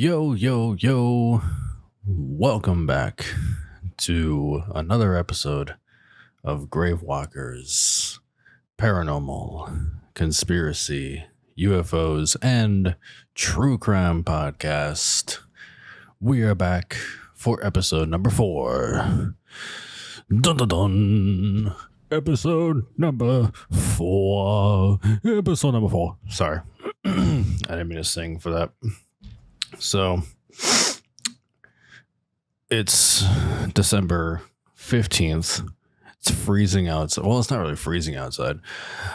Yo. Welcome back to another episode of GraveWalkers, Paranormal, Conspiracy, UFOs, and True Crime Podcast. We are back for episode number 4. Dun dun dun. Episode number 4. Episode number 4. Sorry. I didn't mean to sing for that. So it's December 15th. It's freezing outside. Well, it's not really freezing outside.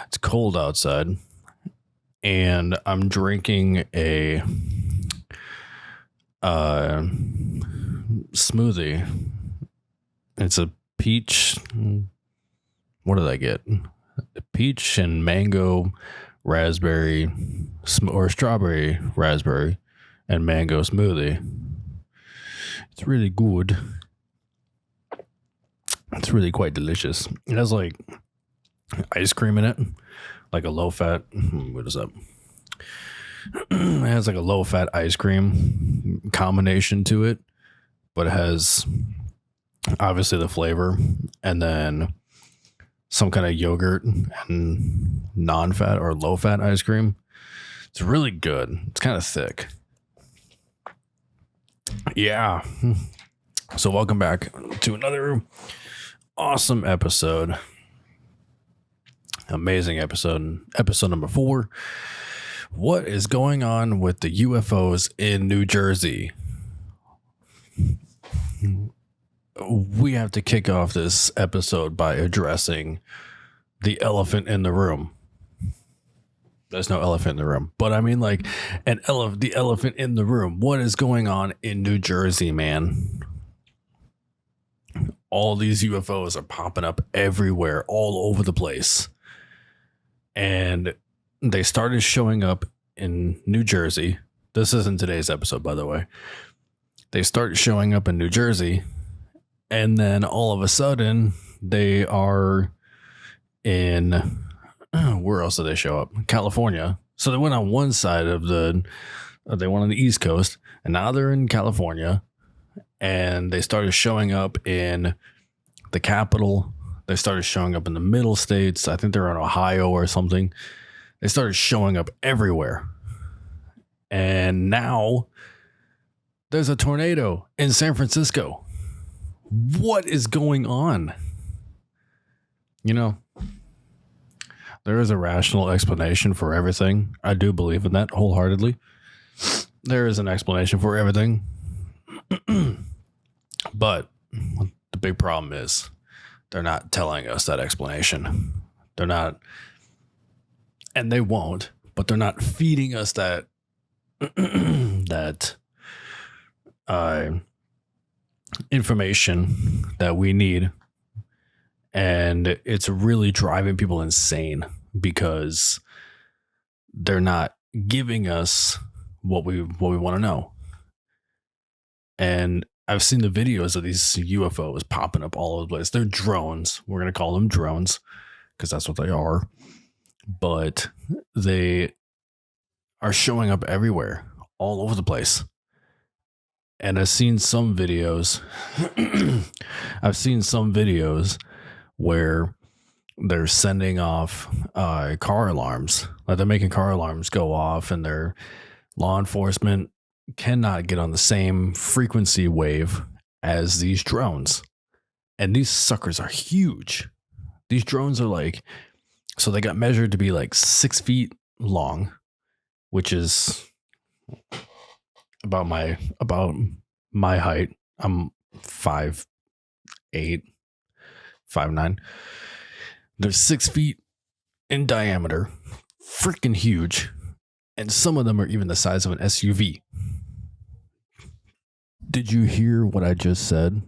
It's cold outside. And I'm drinking a smoothie. It's a peach. What did I get? A peach and mango, raspberry, or strawberry, raspberry, and mango smoothie. It's really good. It's really quite delicious. It has like ice cream in it, like a low fat. What is that? It has like a low fat ice cream combination to it, but it has obviously the flavor and then some kind of yogurt and non-fat or low-fat ice cream. It's really good. It's kind of thick. Yeah. So welcome back to another awesome episode. Amazing episode. Episode number 4. What is going on with the UFOs in New Jersey? We have to kick off this episode by addressing the elephant in the room. There's no elephant in the room, but I mean like the elephant in the room. What is going on in New Jersey, man? All these UFOs are popping up everywhere, all over the place. And they started showing up in New Jersey. This isn't today's episode, by the way. They started showing up in New Jersey. And then all of a sudden, they are in, where else did they show up? California. So they went on one side of they went on the East Coast, and now they're in California. And they started showing up in the capital. They started showing up in the middle states. I think they're in Ohio or something. They started showing up everywhere. And now there's a tornado in San Francisco. What is going on? You know, there is a rational explanation for everything. I do believe in that wholeheartedly. There is an explanation for everything. But the big problem is they're not telling us that explanation. They're not, and they won't, but they're not feeding us that information that we need, and it's really driving people insane because they're not giving us what we want to know. And I've seen the videos of these UFOs popping up all over the place. They're drones. We're going to call them drones because that's what they are. But they are showing up everywhere, all over the place. And I've seen some videos. Where they're sending off car alarms. Like they're making car alarms go off, and their law enforcement cannot get on the same frequency wave as these drones. And these suckers are huge. These drones are like, so they got measured to be like 6 feet long, which is about my height. I'm 5'8", 5'9". They're 6 feet in diameter, freaking huge, and some of them are even the size of an SUV. Did you hear what I just said?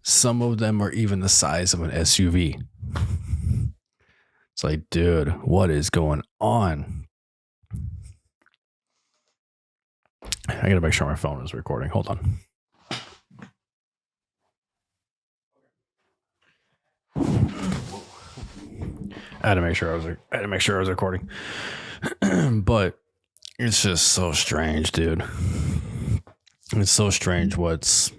Some of them are even the size of an SUV. It's like, dude, what is going on? I gotta make sure my phone is recording. Hold on. I had to make sure I was recording. But it's just so strange, dude. It's so strange what's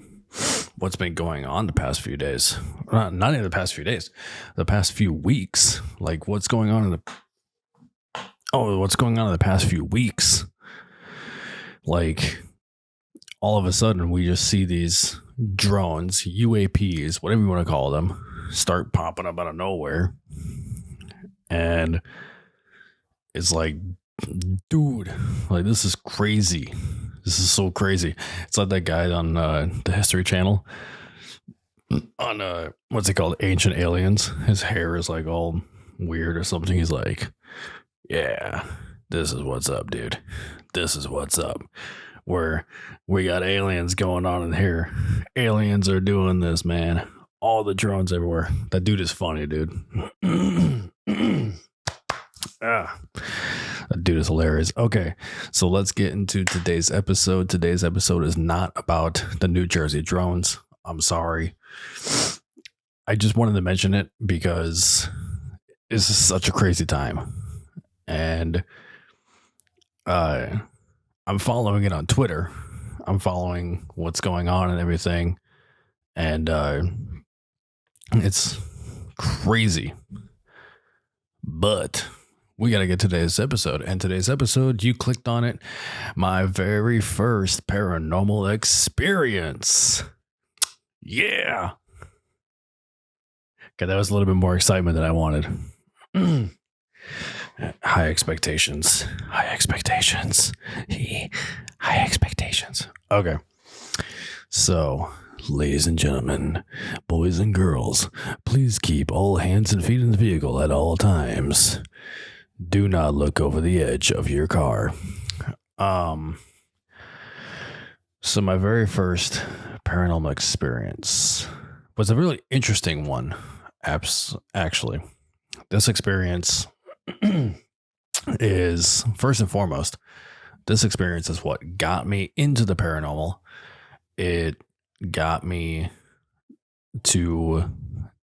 been going on the past few days. Not even the past few days, the past few weeks. Like what's going on in the past few weeks. Like all of a sudden we just see these drones, UAPs, whatever you want to call them, start popping up out of nowhere. And it's like, dude, like this is crazy. This is so crazy. It's like that guy on the History Channel on what's it called? Ancient Aliens. His hair is like all weird or something. He's like, yeah, this is what's up, dude. This is what's up. Where we got aliens going on in here. Aliens are doing this, man. All the drones everywhere. That dude is funny, dude. That dude is hilarious. Okay, so let's get into today's episode. Today's episode is not about the New Jersey drones. I'm sorry. I just wanted to mention it because this is such a crazy time. And I'm following it on Twitter. I'm following what's going on and everything. And it's crazy. But we got to get to today's episode. And today's episode, you clicked on it. My very first paranormal experience. Yeah. Okay, that was a little bit more excitement than I wanted. High expectations. High expectations. High expectations. Okay. So, ladies and gentlemen, boys and girls, please keep all hands and feet in the vehicle at all times. Do not look over the edge of your car. So my very first paranormal experience was a really interesting one. Actually, this experience is, first and foremost, this experience is what got me into the paranormal. It got me to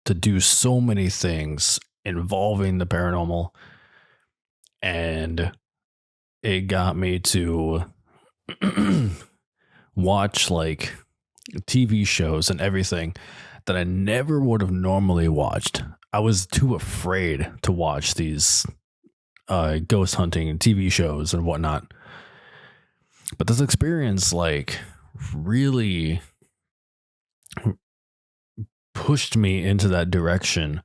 do so many things involving the paranormal, and it got me to watch like TV shows and everything that I never would have normally watched. I was too afraid to watch these ghost hunting TV shows and whatnot. But this experience like really pushed me into that direction,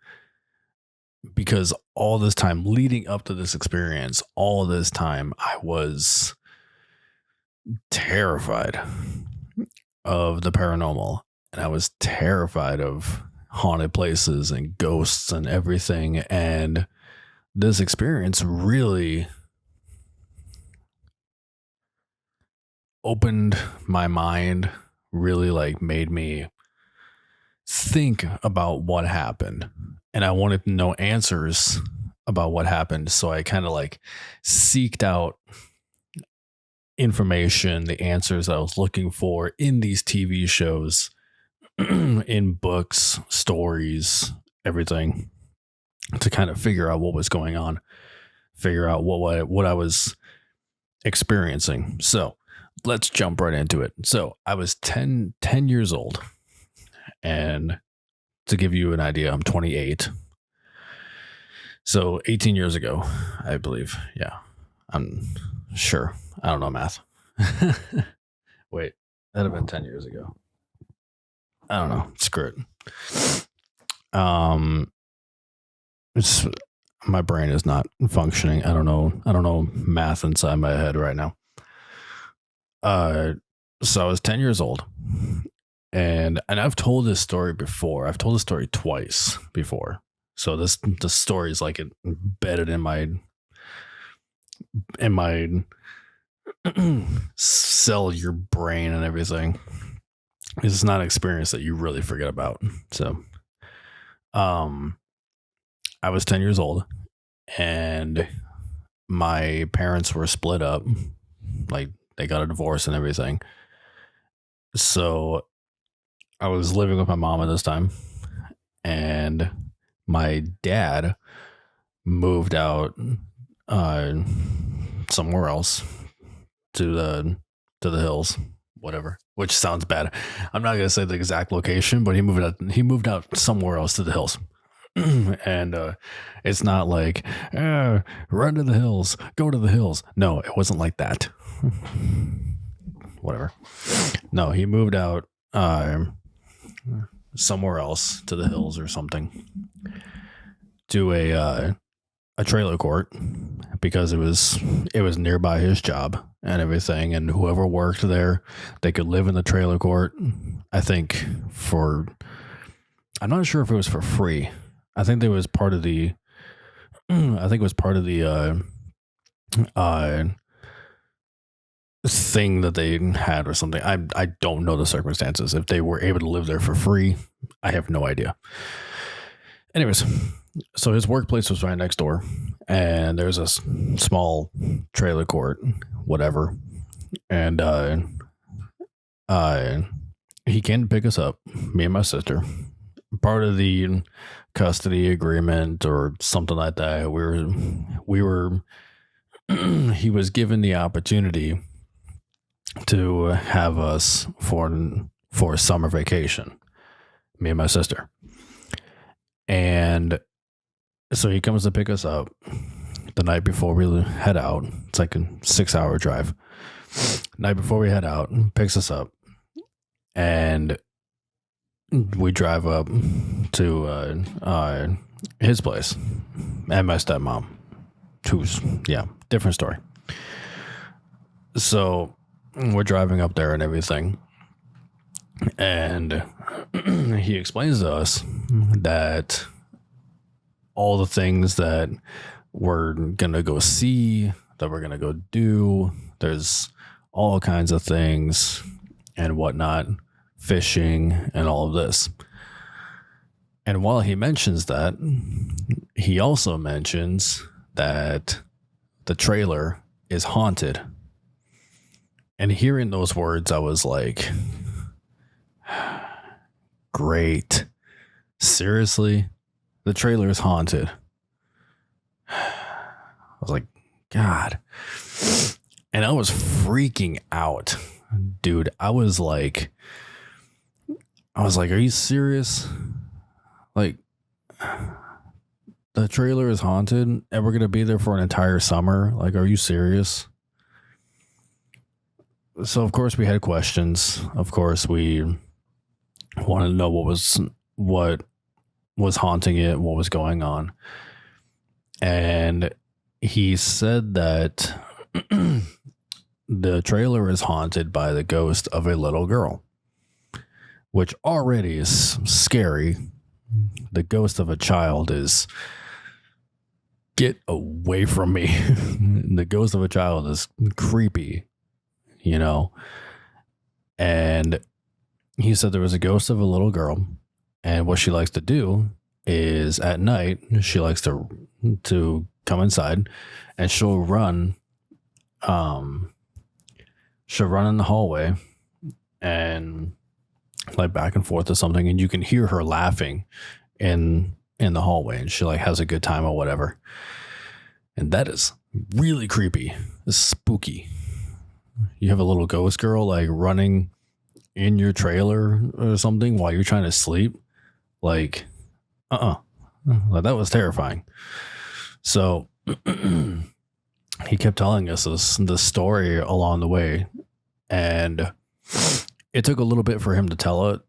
because all this time leading up to this experience, all this time I was terrified of the paranormal, and I was terrified of haunted places and ghosts and everything. And this experience really opened my mind, really like made me think about what happened. And I wanted to know answers about what happened. So I kind of like seeked out information, the answers I was looking for in these TV shows, in books, stories, everything, to kind of figure out what was going on, figure out what I was experiencing. So let's jump right into it. So I was 10 years old, and to give you an idea, I'm 28. So 18 years ago, I believe. Yeah, I'm sure. I don't know math. Wait, that'd have been 10 years ago. I don't know. Screw it. It's, my brain is not functioning. I don't know math inside my head right now. So I was 10 years old, and I've told this story before. I've told this story twice before. So the story is like embedded in my cell, your brain and everything. It's not an experience that you really forget about. So, I was 10 years old, and my parents were split up. Like, they got a divorce and everything. So I was living with my mom at this time, and my dad moved out somewhere else to the hills, whatever, which sounds bad. I'm not gonna say the exact location, but he moved out somewhere else to the hills. And it's not like run to the hills, go to the hills. No, it wasn't like that. Whatever. No, he moved out somewhere else to the hills or something, to a trailer court, because it was nearby his job and everything, and whoever worked there, they could live in the trailer court. I think I'm not sure if it was for free. I think it was part of the thing that they had or something. I don't know the circumstances. If they were able to live there for free, I have no idea. Anyways, so his workplace was right next door, and there's a small trailer court, whatever. And he came to pick us up, me and my sister. Part of the custody agreement or something like that, we were he was given the opportunity to have us for a summer vacation, me and my sister. And so he comes to pick us up the night before we head out. It's like a 6-hour drive. Night before we head out, picks us up, and we drive up to his place and my stepmom, who's, different story. So we're driving up there and everything, and he explains to us that all the things that we're gonna go see, that we're gonna go do, there's all kinds of things and whatnot, fishing and all of this. And while he mentions that, he also mentions that the trailer is haunted. And hearing those words, I was like, great. Seriously? The trailer is haunted. I was like, God. And I was freaking out. Dude, I was like, are you serious? Like, the trailer is haunted and we're going to be there for an entire summer? Like, are you serious? So, of course, we had questions. Of course, we wanted to know what was haunting it, what was going on. And he said that the trailer is haunted by the ghost of a little girl, which already is scary. The ghost of a child is, get away from me. The ghost of a child is creepy, you know? And he said there was a ghost of a little girl, and what she likes to do is at night, she likes to come inside, and she'll run in the hallway and like back and forth or something, and you can hear her laughing in the hallway, and she like has a good time or whatever. And that is really creepy. It's spooky. You have a little ghost girl like running in your trailer or something while you're trying to sleep. Like, like, that was terrifying. So he kept telling us this story along the way, and it took a little bit for him to tell it.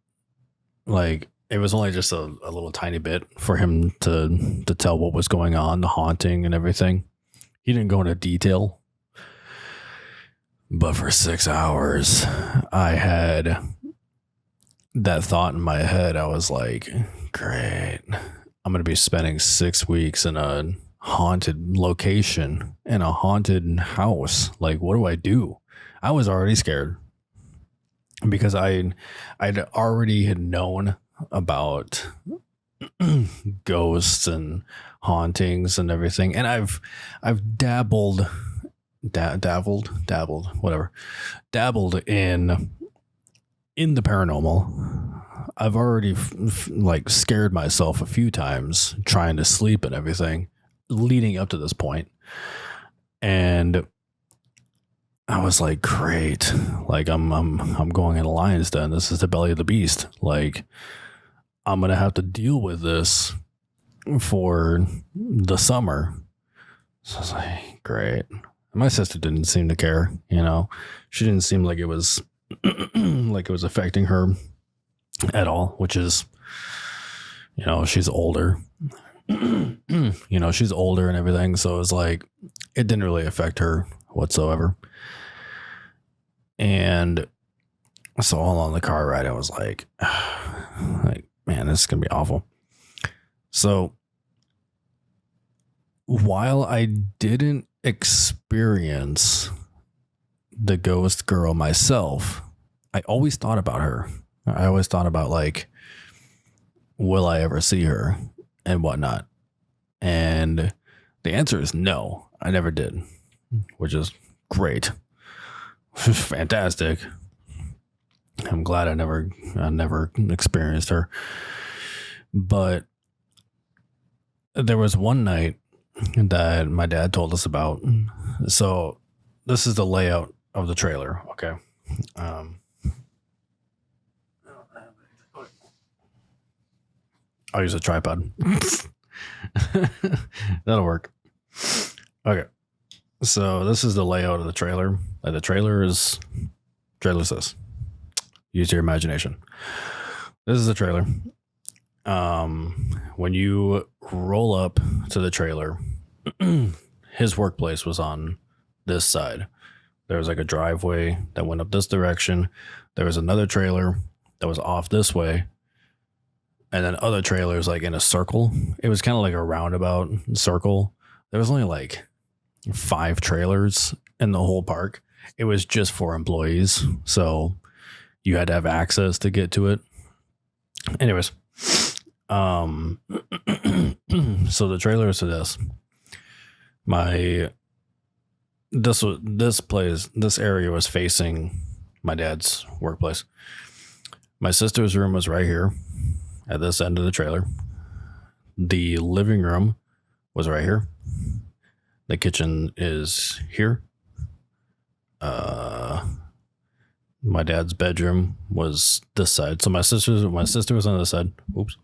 Like, it was only just a little tiny bit for him to tell what was going on, the haunting and everything. He didn't go into detail. But for 6 hours, I had that thought in my head. I was like, great. I'm going to be spending 6 weeks in a haunted location, in a haunted house. Like, what do I do? I was already scared because I'd already had known about ghosts and hauntings and everything. And I've dabbled in the paranormal. I've already like scared myself a few times trying to sleep and everything leading up to this point. And I was like, great. Like I'm going in a lion's den. This is the belly of the beast. Like I'm gonna have to deal with this for the summer. So I was like, great. My sister didn't seem to care, you know. She didn't seem like it was like it was affecting her at all, which is, you know, she's older. You know, she's older and everything, so it's like it didn't really affect her whatsoever. And so all on the car ride, I was like, man, this is gonna be awful. So while I didn't experience the ghost girl myself, I always thought about her. I always thought about like, will I ever see her and whatnot? And the answer is no, I never did, which is great. Fantastic. I'm glad I never experienced her. But there was one night that my dad told us about. So this is the layout of the trailer. Okay. I'll use a tripod. That'll work. Okay. So this is the layout of the trailer. The trailer is this. Use your imagination. This is the trailer. When you roll up to the trailer, his workplace was on this side. There was like a driveway that went up this direction. There was another trailer that was off this way. And then other trailers like in a circle. It was kind of like a roundabout circle. There was only like 5 trailers in the whole park. It was just for employees. So you had to have access to get to it. Anyways, so the trailers to this. This area was facing my dad's workplace. My sister's room was right here at this end of the trailer. The living room was right here. The kitchen is here. My dad's bedroom was this side. So my sister was on this side. Oops.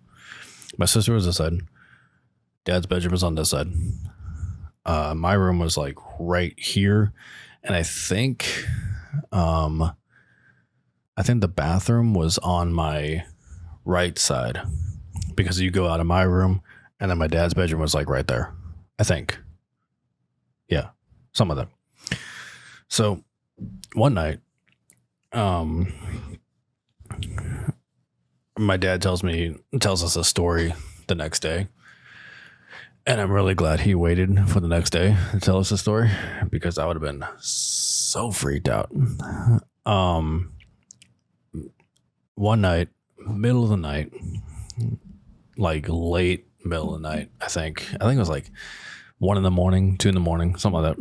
My sister was this side. Dad's bedroom was on this side. My room was like right here. And I think the bathroom was on my right side, because you go out of my room and then my dad's bedroom was like right there. I think. Yeah. Some of them. So one night, my dad tells us a story the next day, and I'm really glad he waited for the next day to tell us the story, because I would have been so freaked out. One night, middle of the night, like late middle of the night, I think it was like 1 a.m, 2 a.m, something like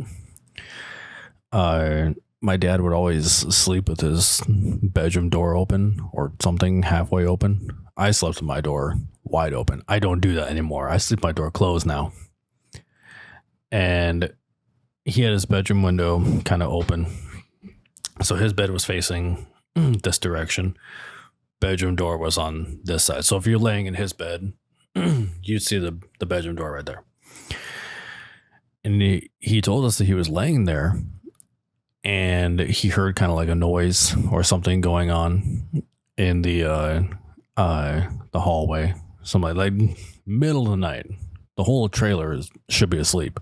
that. My dad would always sleep with his bedroom door open or something halfway open. I slept with my door wide open. I don't do that anymore. I sleep my door closed now. And he had his bedroom window kind of open. So his bed was facing this direction. Bedroom door was on this side. So if you're laying in his bed, you'd see the bedroom door right there. And he told us that he was laying there, and he heard kind of like a noise or something going on in the hallway. Something like middle of the night. The whole trailer should be asleep.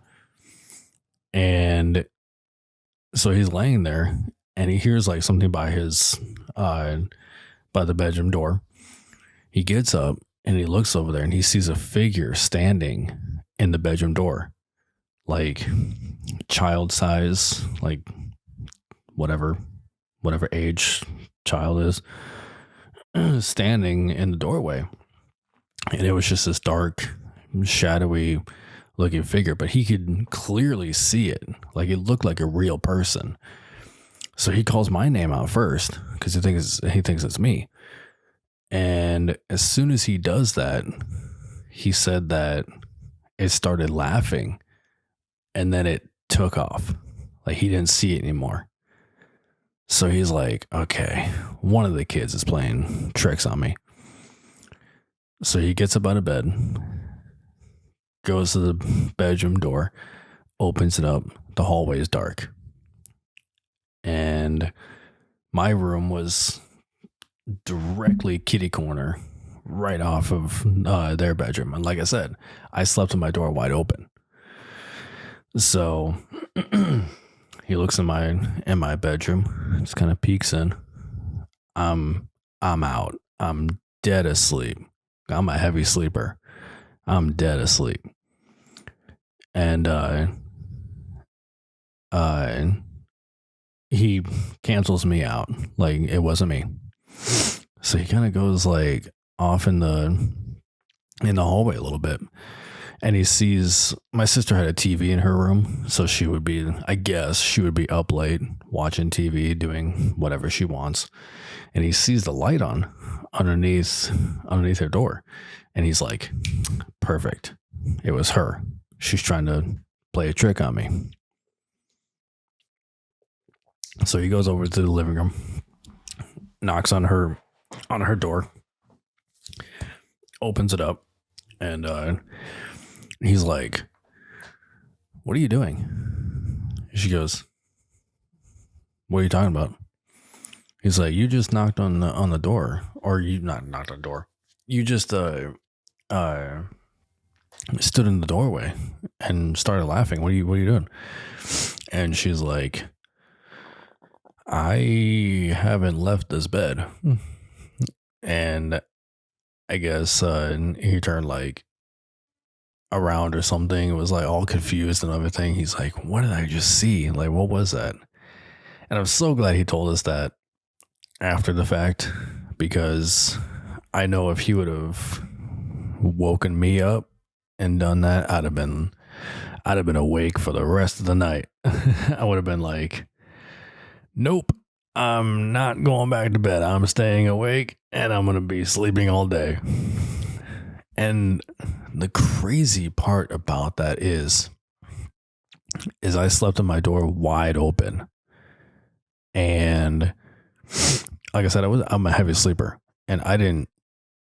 And so he's laying there, and he hears like something by his by the bedroom door. He gets up and he looks over there, and he sees a figure standing in the bedroom door, like child size, like whatever age child is, standing in the doorway. And it was just this dark, shadowy looking figure, but he could clearly see it. Like it looked like a real person. So he calls my name out first, because he thinks it's me. And as soon as he does that, he said that it started laughing, and then it took off. Like he didn't see it anymore. So he's like, okay, one of the kids is playing tricks on me. So he gets up out of bed, goes to the bedroom door, opens it up. The hallway is dark. And my room was directly kitty corner, right off of their bedroom. And like I said, I slept with my door wide open. So he looks in my bedroom, just kind of peeks in. I'm out. I'm dead asleep. I'm a heavy sleeper. I'm dead asleep. And he cancels me out like it wasn't me. So he kind of goes like off in the hallway a little bit, and he sees my sister had a TV in her room, so she would be, I guess, she would be up late watching TV, doing whatever she wants, and he sees the light on underneath her door, and he's like, perfect, it was her. She's trying to play a trick on me. So he goes over to the living room, knocks on her door, opens it up, and he's like, what are you doing? She goes, what are you talking about? He's like, you just knocked on the door, or you not knocked on the door. You just stood in the doorway and started laughing. What are you doing? And she's like, I haven't left this bed. And I guess he turned like around or something. It was like all confused and everything. He's like, what did I just see? Like, what was that? And I'm so glad he told us that after the fact, because I know if he would have woken me up and done that, I'd have been awake for the rest of the night. I would have been like, nope, I'm not going back to bed. I'm staying awake and I'm going to be sleeping all day. And the crazy part about that is I slept with my door wide open. And like I said, I'm a heavy sleeper, and I didn't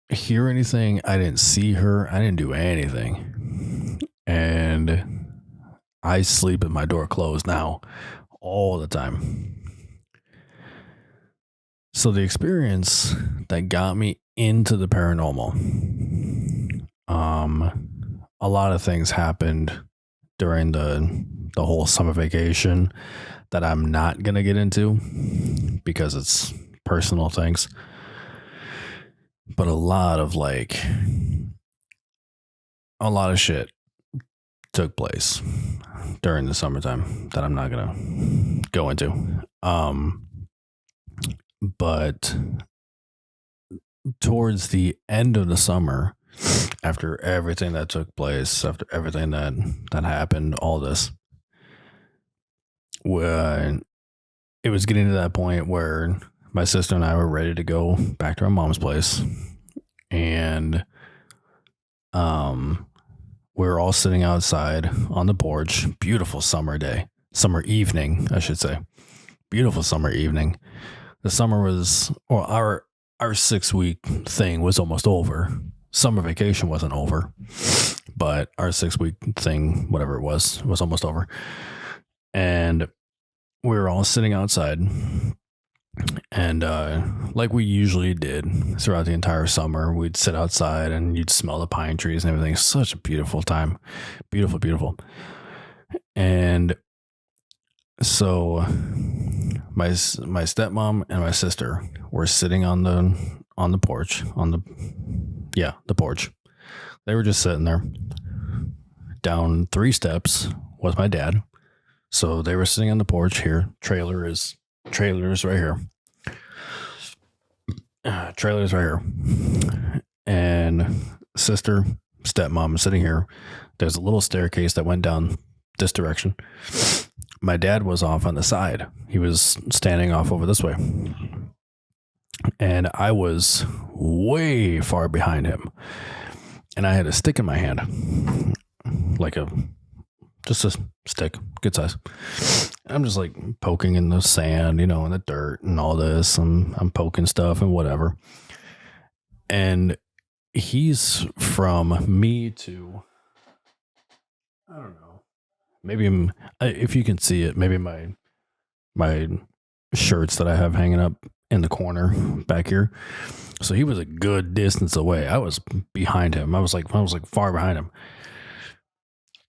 hear anything. I didn't see her. I didn't do anything. And I sleep with my door closed now all the time. So the experience that got me into the paranormal, a lot of things happened during the whole summer vacation that I'm not going to get into because it's personal things. But a lot of shit took place during the summertime that I'm not going to go into. But towards the end of the summer, after everything that took place, after everything that happened, all this, when it was getting to that point where my sister and I were ready to go back to our mom's place, and we were all sitting outside on the porch. Beautiful summer evening, I should say. Beautiful summer evening. The summer was, or our 6-week thing was almost over. Summer vacation wasn't over, but our 6-week thing, whatever it was almost over. And we were all sitting outside, and like we usually did throughout the entire summer, we'd sit outside and you'd smell the pine trees and everything. Such a beautiful time. Beautiful, beautiful. And so my stepmom and my sister were sitting on the porch, the porch. They were just sitting there. Down 3 steps was my dad. So they were sitting on the porch here. Trailer is right here. Trailer is right here. And sister, stepmom is sitting here. There's a little staircase that went down this direction. My dad was off on the side. He was standing off over this way. And I was way far behind him. And I had a stick in my hand, like a just a stick, good size. I'm just like poking in the sand, in the dirt and all this. I'm poking stuff and whatever. And he's from me to, I don't know, maybe if you can see it, maybe my shirts that I have hanging up in the corner back here. So he was a good distance away. I was behind him. I was like far behind him.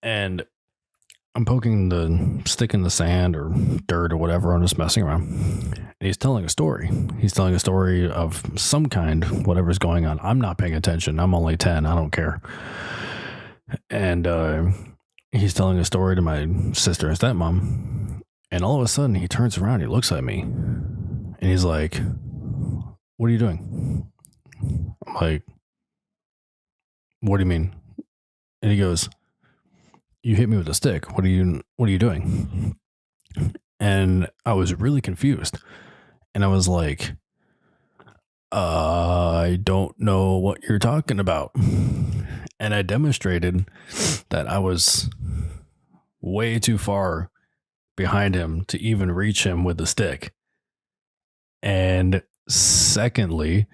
And I'm poking the stick in the sand or dirt or whatever. I'm just messing around. And he's telling a story. He's telling a story of some kind, whatever's going on. I'm not paying attention. I'm only 10. I don't care. And he's telling a story to my sister and stepmom. And all of a sudden, he turns around. He looks at me. And he's like, "What are you doing?" I'm like, "What do you mean?" And he goes, "You hit me with a stick. What are you doing?" And I was really confused. And I was like, "I don't know what you're talking about." And I demonstrated that I was way too far behind him to even reach him with the stick. And secondly,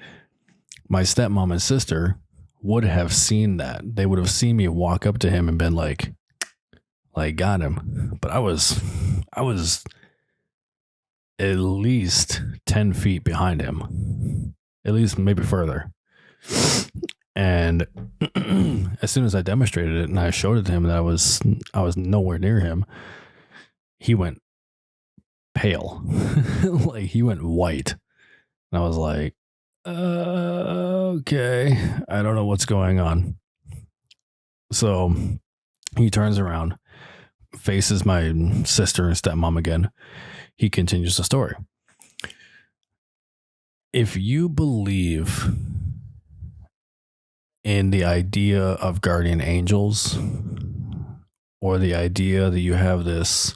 my stepmom and sister would have seen that. They would have seen me walk up to him and been like got him. But I was at least 10 feet behind him, at least maybe further. And as soon as I demonstrated it and I showed it to him that I was nowhere near him, he went pale. Like he went white. And I was like, okay, I don't know what's going on. So he turns around, faces my sister and stepmom again. He continues the story. If you believe in the idea of guardian angels, or the idea that you have this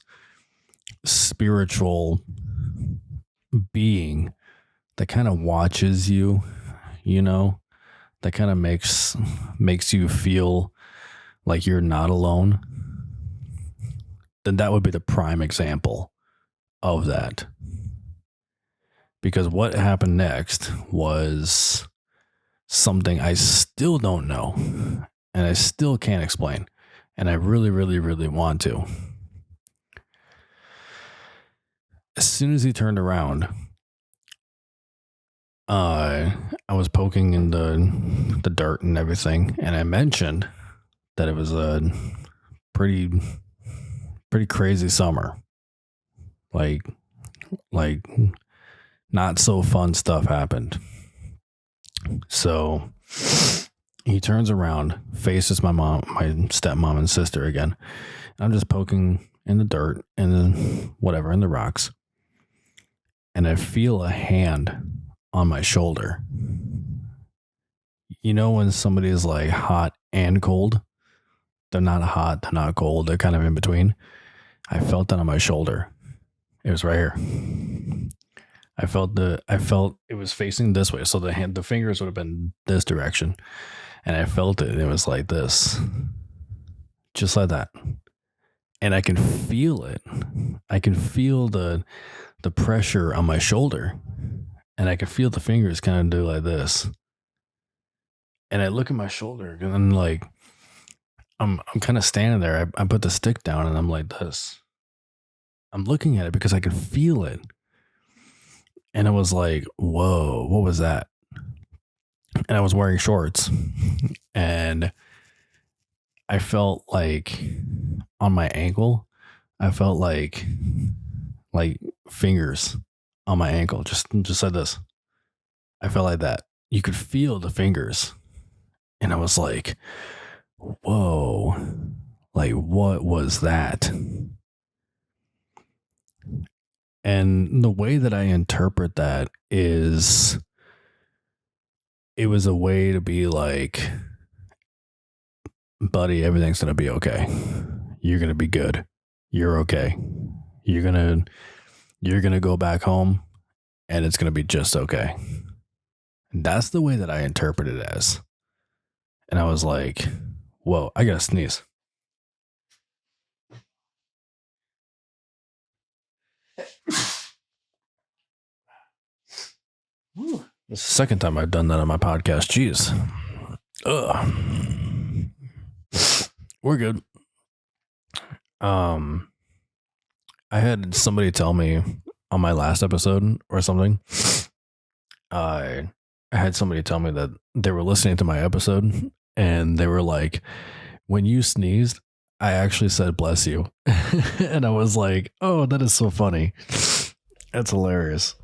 spiritual being that kind of watches you, that kind of makes you feel like you're not alone, then that would be the prime example of that. Because what happened next was something I still don't know, and I still can't explain, and I really, really, really want to. As soon as he turned around, I was poking in the dirt and everything, and I mentioned that it was a pretty crazy summer. Like not so fun stuff happened. So he turns around, faces my mom, my stepmom and sister again. I'm just poking in the dirt and then whatever in the rocks. And I feel a hand on my shoulder. You know when somebody is like hot and cold? They're not hot, they're not cold, they're kind of in between. I felt that on my shoulder. It was right here. I felt it was facing this way. So the fingers would have been this direction. And I felt it. And it was like this. Just like that. And I can feel it. I can feel the pressure on my shoulder. And I can feel the fingers kind of do like this. And I look at my shoulder and then like I'm kind of standing there. I put the stick down and I'm like this. I'm looking at it because I can feel it. And I was like, whoa, what was that? And I was wearing shorts. And I felt like on my ankle, I felt like fingers on my ankle, just like this. I felt like that. You could feel the fingers. And I was like, whoa, like what was that? And the way that I interpret that is it was a way to be like, buddy, everything's going to be okay. You're going to be good. You're okay. You're going to go back home and it's going to be just okay. And that's the way that I interpret it as. And I was like, whoa, I got to sneeze. This is the second time I've done that on my podcast. Jeez. Ugh. We're good. I had somebody tell me on my last episode or something. I had somebody tell me that they were listening to my episode and they were like, when you sneezed, I actually said bless you. And I was like, oh, that is so funny. That's hilarious.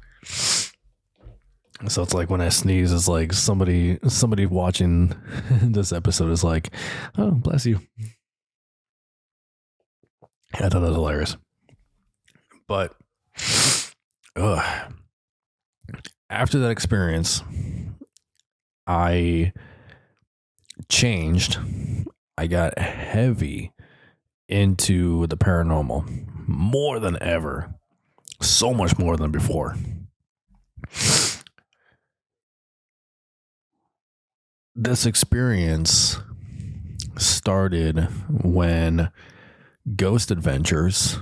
So it's like when I sneeze, it's like somebody watching this episode is like, oh, bless you. I thought that was hilarious. But after that experience, I changed. I got heavy into the paranormal more than ever. So much more than before. This experience started when Ghost Adventures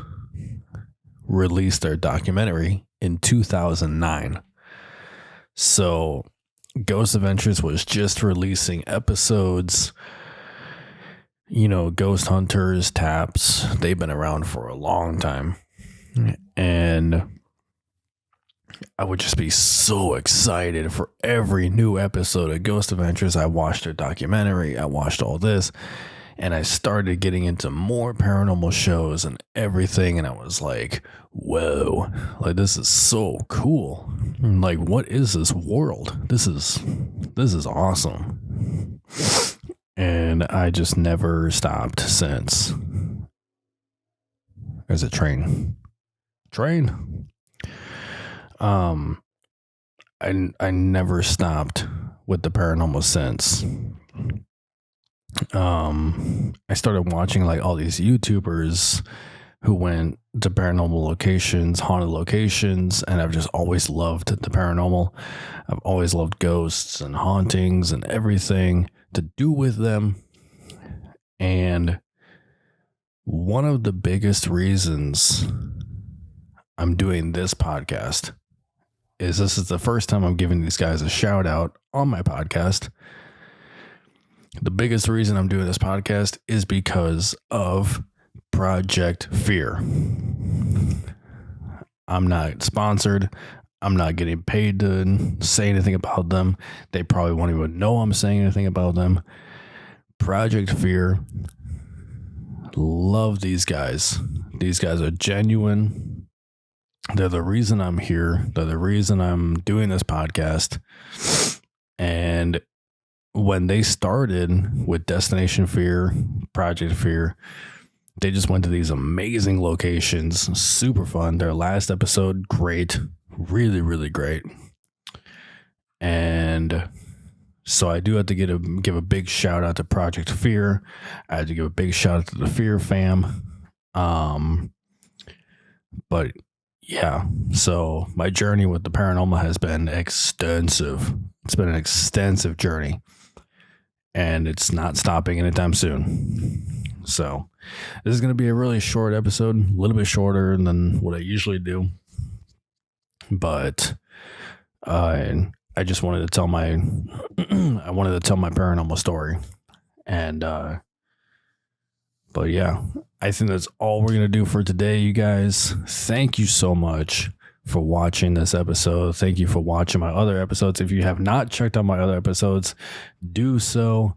released their documentary in 2009. So Ghost Adventures was just releasing episodes. You know, Ghost Hunters, Taps, they've been around for a long time. And I would just be so excited for every new episode of Ghost Adventures. I watched their documentary. I watched all this. And I started getting into more paranormal shows and everything. And I was like, whoa, like this is so cool. Like, what is this world? This is awesome. And I just never stopped since. There's a train. I never stopped with the paranormal since. I started watching like all these YouTubers who went to paranormal locations, haunted locations, and I've just always loved the paranormal. I've always loved ghosts and hauntings and everything to do with them. And one of the biggest reasons I'm doing this podcast is this is the first time I'm giving these guys a shout out on my podcast. The biggest reason I'm doing this podcast is because of Project Fear. I'm not sponsored. I'm not getting paid to say anything about them. They probably won't even know I'm saying anything about them. Project Fear. Love these guys. These guys are genuine. They're the reason I'm here. They're the reason I'm doing this podcast. And when they started with Destination Fear, Project Fear, they just went to these amazing locations. Super fun. Their last episode, great. Really, really great. And so I do have to give a big shout out to Project Fear. I had to give a big shout out to the Fear fam. But yeah, so my journey with the paranormal has been extensive. It's been an extensive journey. And it's not stopping anytime soon. So this is going to be a really short episode, a little bit shorter than what I usually do. But I just wanted to tell my paranormal story. And but yeah, I think that's all we're going to do for today, you guys. Thank you so much for watching this episode. Thank you for watching my other episodes. If you have not checked out my other episodes, do so.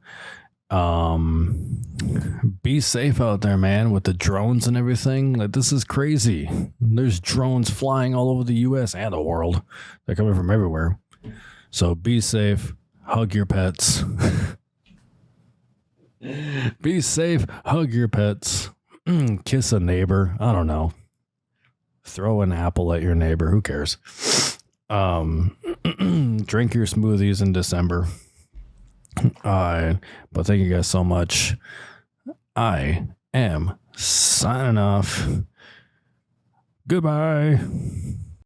Be safe out there, man, with the drones and everything. Like, this is crazy. There's drones flying all over the US and the world. They're coming from everywhere. So be safe. Hug your pets. Be safe. Hug your pets. Kiss a neighbor. I don't know. Throw an apple at your neighbor. Who cares? Drink your smoothies in December. But thank you guys so much. I am signing off. Goodbye.